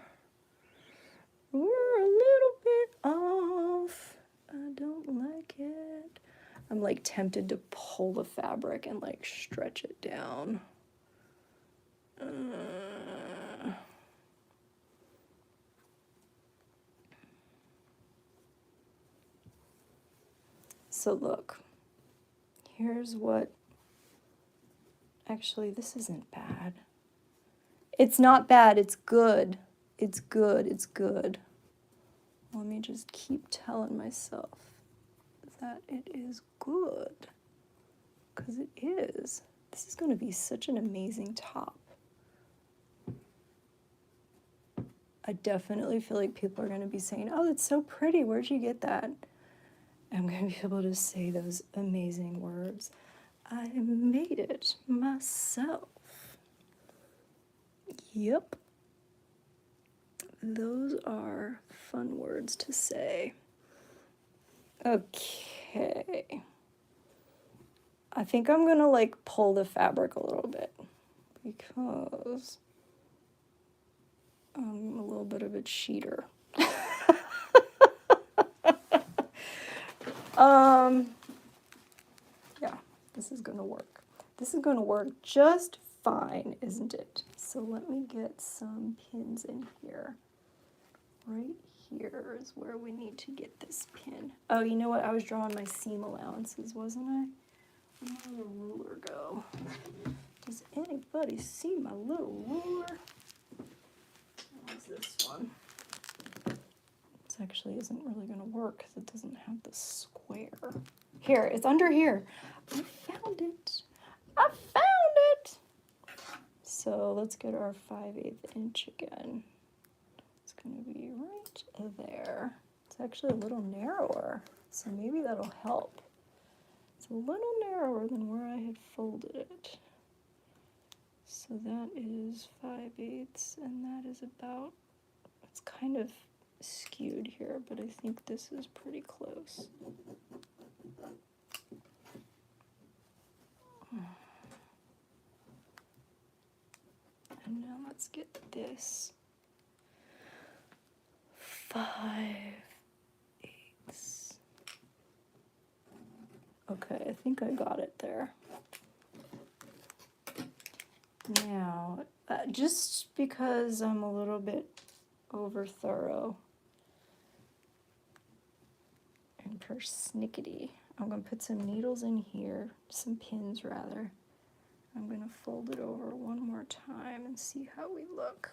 We're a little bit off. I don't like it. I'm like tempted to pull the fabric and like stretch it down. So look, here's what, actually this isn't bad. It's not bad, it's good. It's good, it's good. Let me just keep telling myself that it is good, because it is. This is going to be such an amazing top. I definitely feel like people are going to be saying, oh, that's so pretty. Where'd you get that? I'm going to be able to say those amazing words. I made it myself. Yep. Those are fun words to say. Okay. I think I'm going to like pull the fabric a little bit because I'm a little bit of a cheater. Yeah, this is going to work. This is going to work just fine, isn't it? So let me get some pins in here. Right here is where we need to get this pin. Oh, you know what? I was drawing my seam allowances, wasn't I? Where did the ruler go? Does anybody see my little ruler? What's this one? This actually isn't really going to work because it doesn't have the square. Here, it's under here. I found it. I found it. So let's get our 5/8 inch again. It's going to be right there. It's actually a little narrower, so maybe that'll help. It's a little narrower than where I had folded it. So that is 5/8, and that is about, it's kind of skewed here, but I think this is pretty close. And now let's get this 5/8. Okay, I think I got it there. Now, just because I'm a little bit over thorough and persnickety, I'm going to put some needles in here, some pins rather. I'm going to fold it over one more time and see how we look.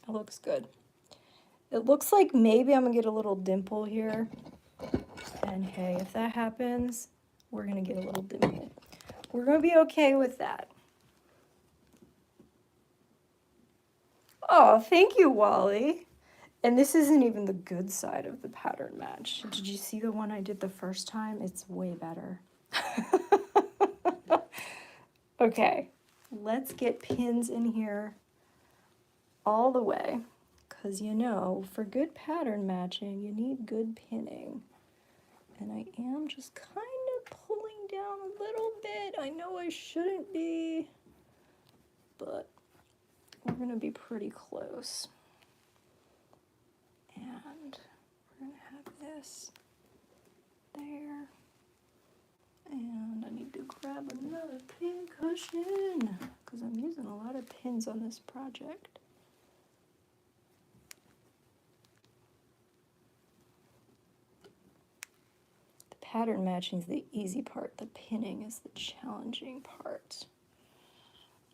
It looks good. It looks like maybe I'm going to get a little dimple here. And hey, if that happens, we're going to get a little dimple. We're going to be okay with that. Oh, thank you, Wally. And this isn't even the good side of the pattern match. Did you see the one I did the first time? It's way better. Okay, let's get pins in here all the way. Because you know, for good pattern matching, you need good pinning. And I am just kind of pulling down a little bit. I know I shouldn't be, but we're going to be pretty close. And we're going to have this there. And I need to grab another pin cushion because I'm using a lot of pins on this project. The pattern matching is the easy part. The pinning is the challenging part.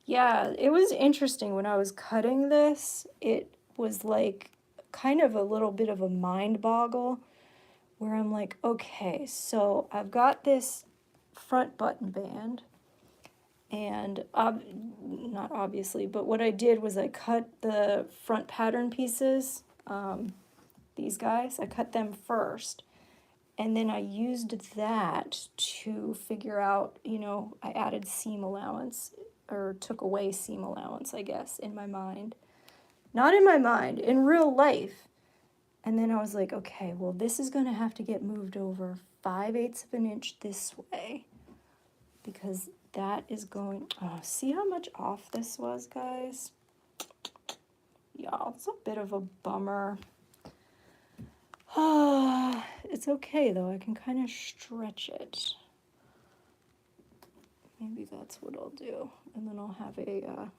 Yeah, it was interesting when I was cutting this. It was like kind of a little bit of a mind boggle where I'm like, okay, so I've got this front button band, and not obviously, but what I did was I cut the front pattern pieces, these guys, I cut them first, and then I used that to figure out, you know, I added seam allowance, or took away seam allowance, I guess, in my mind. Not in my mind, in real life. And then I was like, okay, well, this is going to have to get moved over 5/8 of an inch this way, because that is going, oh, see how much off this was, guys? Yeah, it's a bit of a bummer. It's okay, though. I can kind of stretch it. Maybe that's what I'll do. And then I'll have a,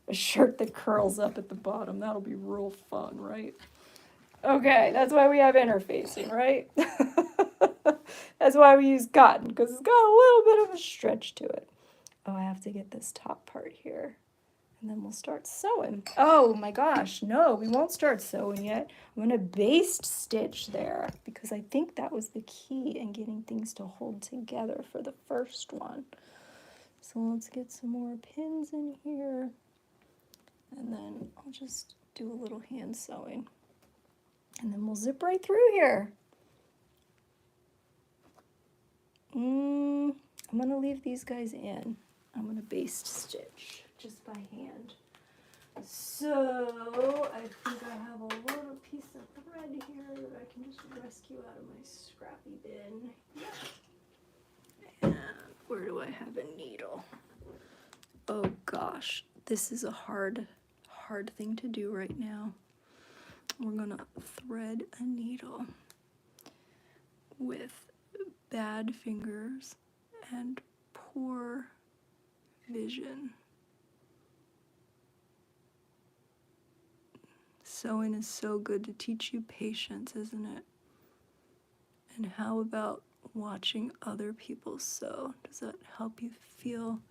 a shirt that curls up at the bottom. That'll be real fun, right? Okay, that's why we have interfacing, right? That's why we use cotton, because it's got a little bit of a stretch to it. Oh, I have to get this top part here, and then we'll start sewing. Oh my gosh, no, we won't start sewing yet. I'm going to baste stitch there, because I think that was the key in getting things to hold together for the first one. So let's get some more pins in here. And then I'll just do a little hand sewing. And then we'll zip right through here. I'm going to leave these guys in. I'm going to baste stitch just by hand. So I think I have a little piece of thread here that I can just rescue out of my scrappy bin. And where do I have a needle? Oh gosh, this is a hard thing to do right now. We're gonna thread a needle with bad fingers and poor vision. Sewing is so good to teach you patience, isn't it? And how about watching other people sew? Does that help you feel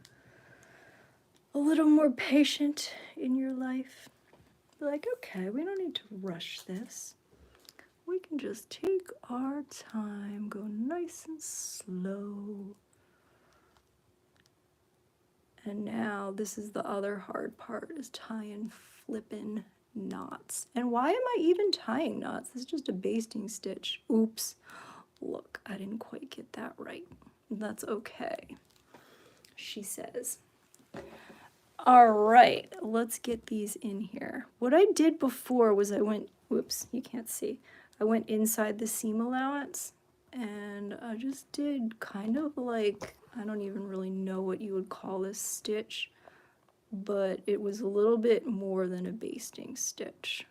a little more patient in your life? Be like, okay, we don't need to rush this. We can just take our time, go nice and slow. And now this is the other hard part, is tying flippin' knots. And why am I even tying knots? This is just a basting stitch. Oops. Look, I didn't quite get that right. That's okay, she says. All right, let's get these in here. What I did before was I went, whoops, you can't see. I went inside the seam allowance and I just did kind of like, I don't even really know what you would call this stitch, but it was a little bit more than a basting stitch.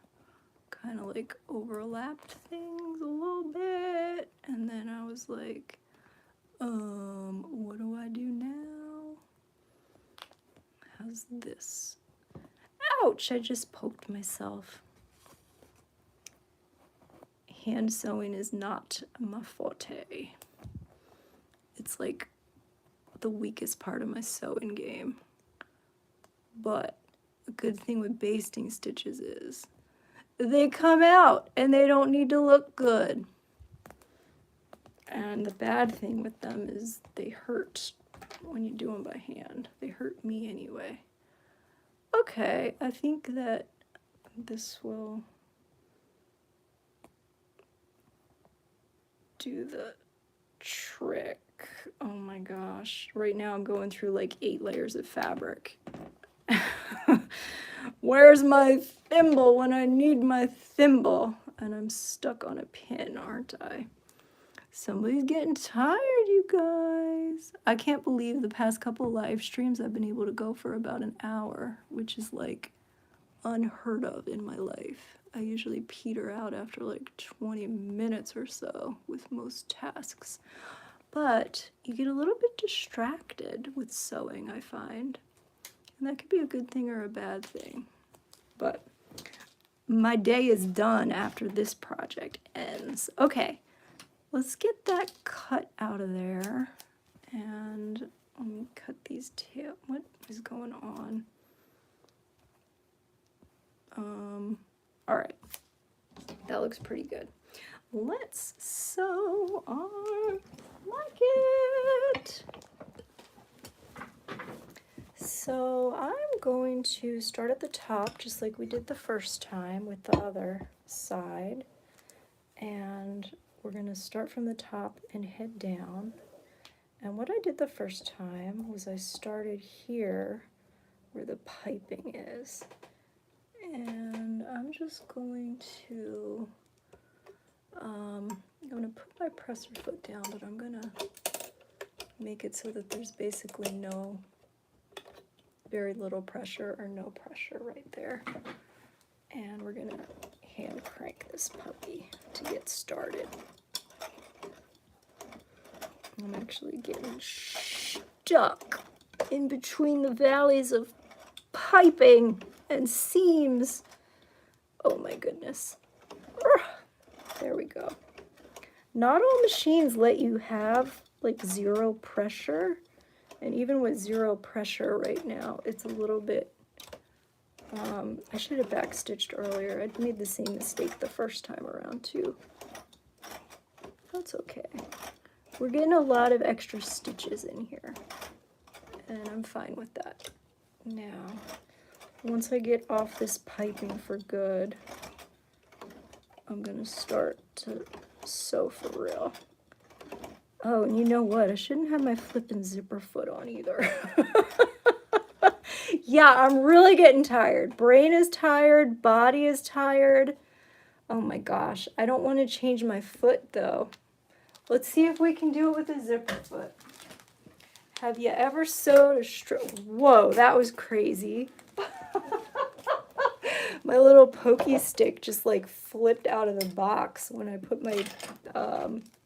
Kind of like overlapped things a little bit, and then I was like, what do I do now? How's this? Ouch, I just poked myself. Hand sewing is not my forte. It's like the weakest part of my sewing game. But a good thing with basting stitches is they come out and they don't need to look good. And the bad thing with them is they hurt when you do them by hand. They hurt me anyway. Okay, I think that this will do the trick. Oh my gosh. Right now I'm going through like 8 layers of fabric. Where's my thimble when I need my thimble? And I'm stuck on a pin, aren't I? Somebody's getting tired, you guys. I can't believe the past couple live streams I've been able to go for about an hour, which is like unheard of in my life. I usually peter out after like 20 minutes or so with most tasks. But you get a little bit distracted with sewing, I find. And that could be a good thing or a bad thing. But my day is done after this project ends. Okay, let's get that cut out of there. And let me cut these tails. What is going on? All right, that looks pretty good. Let's sew our placket. So I'm going to start at the top just like we did the first time with the other side. And we're going to start from the top and head down. And what I did the first time was I started here where the piping is. And I'm just going to put my presser foot down, but I'm going to make it so that there's basically very little pressure or no pressure right there. And we're going to hand crank this puppy to get started. I'm actually getting stuck in between the valleys of piping and seams. Oh my goodness. There we go. Not all machines let you have like zero pressure. And even with zero pressure right now, it's a little bit, I should have backstitched earlier. I'd made the same mistake the first time around too. That's okay. We're getting a lot of extra stitches in here. and I'm fine with that. Now, once I get off this piping for good, I'm gonna start to sew for real. Oh, and you know what? I shouldn't have my flippin' zipper foot on either. Yeah, I'm really getting tired. Brain is tired, body is tired. Oh my gosh, I don't want to change my foot though. Let's see if we can do it with a zipper foot. Have you ever sewed a Whoa, that was crazy. My little pokey stick just like flipped out of the box when I put my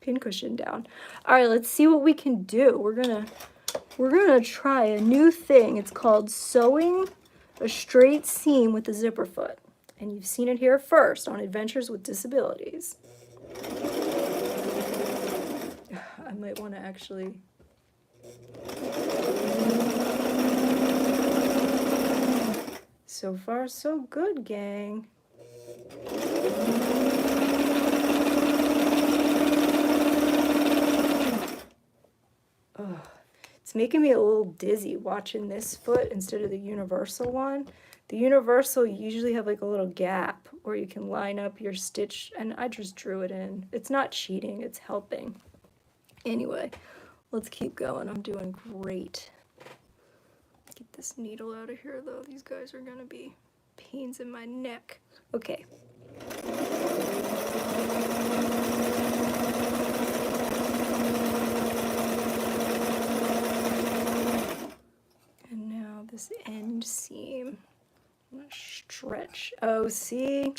pincushion down. All right, let's see what we can do. We're gonna try a new thing. It's called sewing a straight seam with a zipper foot. And you've seen it here first on Adventures with Disabilities. I might want to actually... So far, so good, gang. Ugh. It's making me a little dizzy watching this foot instead of the universal one. The universal, you usually have like a little gap where you can line up your stitch, and I just drew it in. It's not cheating, it's helping. Anyway, let's keep going. I'm doing great. Get this needle out of here though. These guys are gonna be pains in my neck. Okay. And now this end seam. I'm gonna stretch. Oh, see?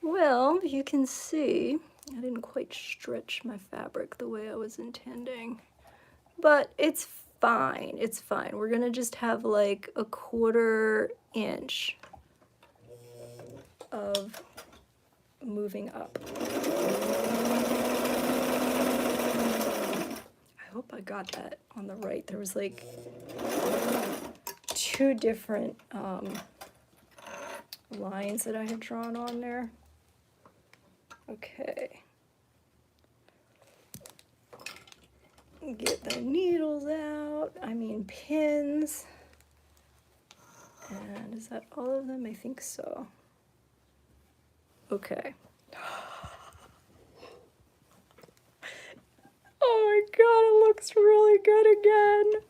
Well, you can see I didn't quite stretch my fabric the way I was intending, but it's fine. It's fine. We're gonna just have like a 1/4 inch of moving up. I hope I got that on the right. There was like 2 different lines that I had drawn on there. Okay. Get the needles out, I mean pins. And is that all of them? I think so. Okay. Oh my god, it looks really good again.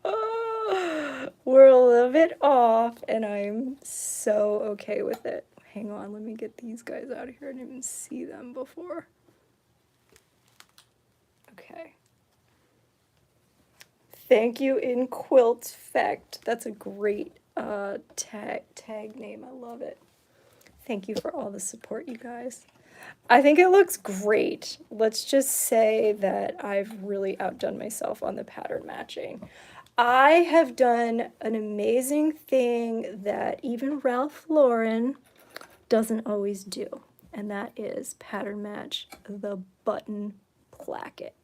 Oh, we're a little bit off, and I'm so okay with it. Hang on, let me get these guys out of here. I didn't even see them before. Okay. Thank you in Quilt Effect. That's a great tag name. I love it. Thank you for all the support, you guys. I think it looks great. Let's just say that I've really outdone myself on the pattern matching. I have done an amazing thing that even Ralph Lauren doesn't always do, and that is pattern match the button placket.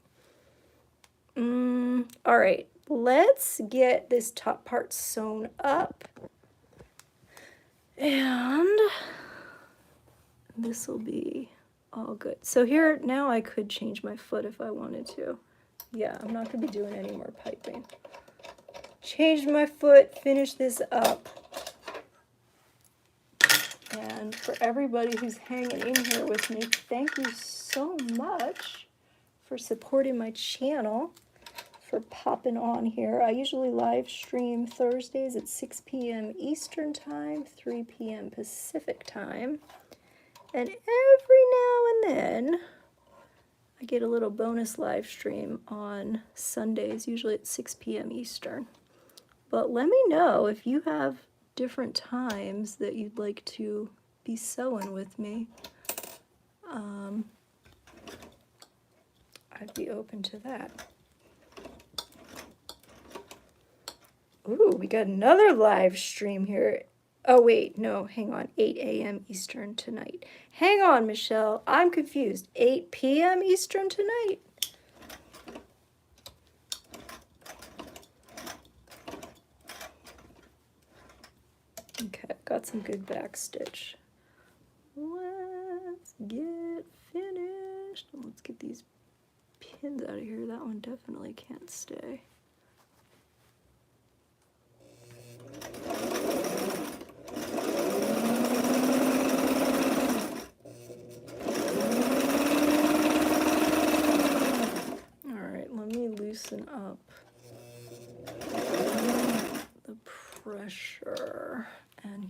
All right, let's get this top part sewn up, and this will be all good. So here, now I could change my foot if I wanted to. Yeah, I'm not going to be doing any more piping. Change my foot, finish this up. And for everybody who's hanging in here with me, thank you so much for supporting my channel, for popping on here. I usually live stream Thursdays at 6 p.m. Eastern Time, 3 p.m. Pacific Time. And every now and then, I get a little bonus live stream on Sundays, usually at 6 p.m. Eastern. But let me know if you have different times that you'd like to be sewing with me. I'd be open to that. Ooh, we got another live stream here. Oh, wait, no, hang on. 8 a.m. Eastern tonight. Hang on, Michelle. I'm confused. 8 p.m. Eastern tonight? Okay, got some good back stitch. Let's get finished. Let's get these pins out of here. That one definitely can't stay.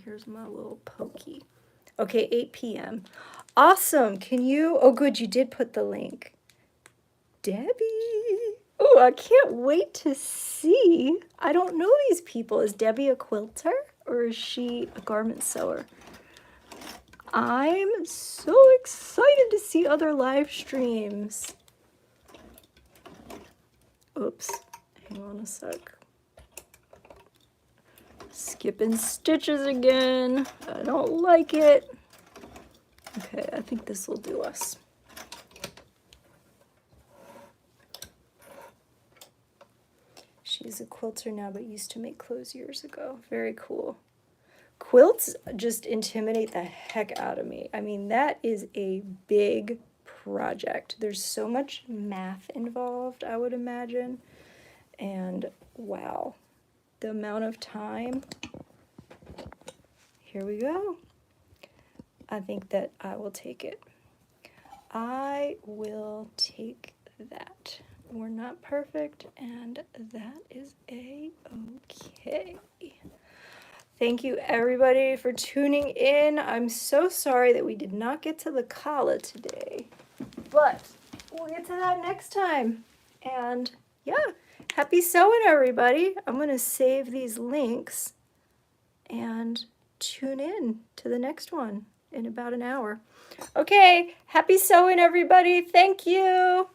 Here's my little pokey. Okay, 8 p.m. Awesome. Can you, oh good, you did put the link. Debbie. Oh, I can't wait to see. I don't know these people. Is Debbie a quilter or is she a garment sewer? I'm so excited to see other live streams. Oops, hang on a sec. Skipping stitches again. I don't like it. Okay, I think this will do us. She's a quilter now, but used to make clothes years ago. Very cool. Quilts just intimidate the heck out of me. I mean, that is a big project. There's so much math involved, I would imagine. And wow, the amount of time. Here we go. I think that I will take it. I will take that. We're not perfect, and that is a-okay. Thank you, everybody, for tuning in. I'm so sorry that we did not get to the collar today, but we'll get to that next time. And yeah, happy sewing, everybody. I'm going to save these links and tune in to the next one in about an hour. Okay, happy sewing, everybody. Thank you.